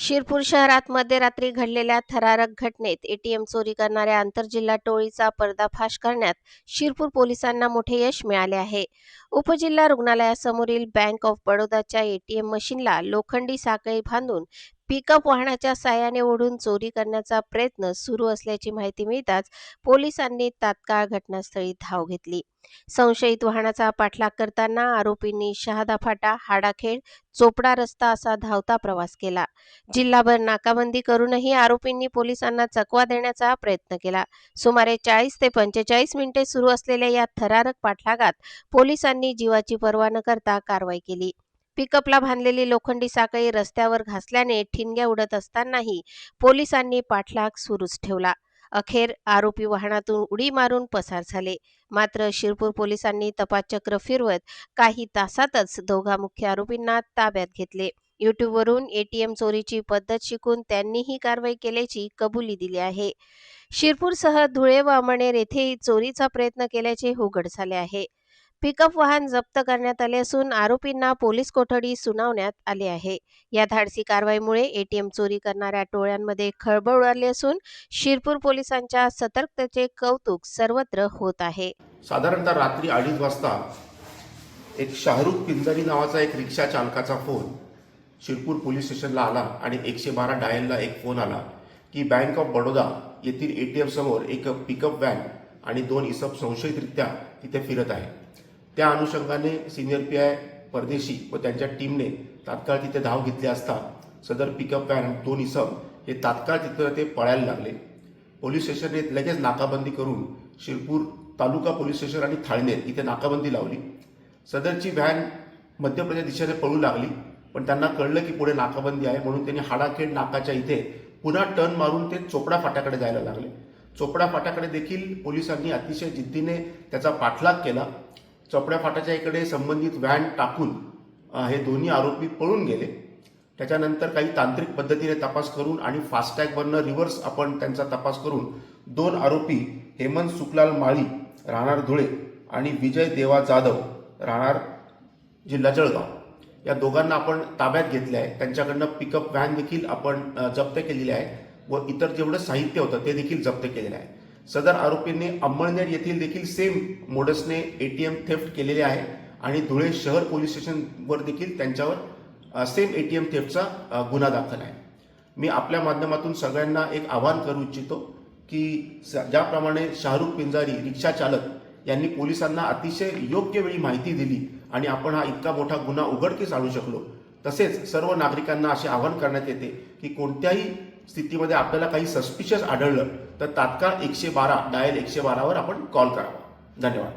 शिरपूर शहरात मध्यरात्री घडलेल्या थरारक घटनेत एटीएम चोरी करणाऱ्या आंतरजिल्हा टोळीचा पर्दाफाश करण्यात शिरपूर पोलिसांना मोठे यश मिळाले आहे। उपजिल्हा रुग्णालयासमोरील बँक ऑफ बडोदाच्या एटीएम मशीनला लोखंडी साखळी बांधून पिकअप वाहनाच्या साहाय्याने ओढून चोरी करण्याचा प्रयत्न सुरू असल्याची माहिती मिळताच पोलिसांनी तात्काळ घटनास्थळी धाव घेतली। संशयित वाहनाचा पाठलाग करताना आरोपींनी शहादा फाटा, हाडाखेड, चोपडा रस्ता असा धावता प्रवास केला। जिल्हाभर नाकाबंदी करूनही आरोपींनी पोलिसांना चकवा देण्याचा प्रयत्न केला। सुमारे 40 ते 45 मिनिटे सुरू असलेल्या या थरारक पाठलागात पोलिसांनी जीवाची पर्वा न करता कारवाई केली। पिकअपला बांधलेली लोखंडी साखळी रस्त्यावर घासल्याने ठिणग्या उडत असतानाही पोलिसांनी पाठलाग सुरूच ठेवला। अखेर आरोपी वाहनातून उडी मारून पसार झाले। मात्र शिरपूर पोलिसांनी तपासचक्र फिरवत काही तासातच दोघा मुख्य आरोपींना ताब्यात घेतले। यूट्यूबवरून एटीएम चोरीची पद्धत शिकून त्यांनी ही कारवाई केल्याची कबुली दिली आहे। शिरपूरसह धुळे व अमळनेर येथेही चोरीचा प्रयत्न केल्याचे उघड झाले आहे। पिकअप वाहन जप्त करण्यात आले असून आरोपींना पोलीस कोठडी सुनावण्यात आली आहे। या धाडसी कारवाईमुळे एटीएम चोरी करणाऱ्या टोळ्यांमध्ये खळबळ उडाली असून शिरपूर पोलिसांच्या सतर्कतेचे कौतुक सर्वत्र होत आहे। साधारणतः रात्री 2:30 वाजता एक शाहरुख पिंजारी नावाचा एक रिक्षा चालकाचा फोन शिरपूर पोलीस स्टेशनला आला आणि 112 डायलला एक फोन आला की बँक ऑफ बडोदा येथील एटीएम समोर एक पिकअप व्हॅन आणि 2 इसम संशयितरित्या तिथे फिरत आहे। त्या अनुषंगाने सिनियर पीआय परदेशी व त्यांच्या टीमने तात्काळ तिथे धाव घेतली असता सदर पिकअप व्हॅन 2 इसम हे तात्काळ तिथे पळायला लागले। पोलीस स्टेशनने लगेच नाकाबंदी करून शिरपूर तालुका पोलीस स्टेशन आणि थाळनेर इथे नाकाबंदी लावली। सदरची व्हॅन मध्य प्रदेश दिशेने पळू लागली, पण त्यांना कळलं की पुढे नाकाबंदी आहे म्हणून त्यांनी हाडाखेड नाकाच्या इथे पुन्हा टर्न मारून ते चोपडा फाट्याकडे जायला लागले। चोपडा फाट्याकडे देखील पोलिसांनी अतिशय जिद्दीने त्याचा पाठलाग केला। चोपडा फाट्याच्या इकडे संबंधित व्हॅन टाकून हे दोन्ही आरोपी पळून गेले। त्याच्यानंतर काही तांत्रिक पद्धतीने तपास करून आणि फास्टॅगवरनं रिव्हर्स आपण त्यांचा तपास करून 2 आरोपी हेमंत सुखलाल माळी राहणार धुळे आणि विजय देवा जाधव राहणार जिल्हा जळगाव या दोघांना आपण ताब्यात घेतले आहे। त्यांच्याकडनं पिकअप व्हॅन देखील आपण जप्त केलेली आहे व इतर जेवढं साहित्य होतं ते देखील जप्त केलेलं आहे। सदर आरोपींनी अमळनेर येथील देखील सेम मोडसने एटीएम थेफ्ट केलेले आहे आणि धुळे शहर पोलीस स्टेशनवर देखील त्यांच्यावर सेम एटीएम थेफ्टचा गुन्हा दाखल आहे। मी आपल्या माध्यमातून सगळ्यांना एक आवाहन करू इच्छितो की ज्याप्रमाणे शाहरुख पिंजारी रिक्षा चालक यांनी पोलिसांना अतिशय योग्य वेळी माहिती दिली आणि आपण हा इतका मोठा गुन्हा उघडकीस आणू शकलो, तसेच सर्व नागरिकांना असे आवाहन करण्यात येते की कोणत्याही स्थितीमध्ये आपल्याला काही सस्पिशियस आढळलं तर तात्काळ 112 डायल 112 वर आपण कॉल करावा। धन्यवाद।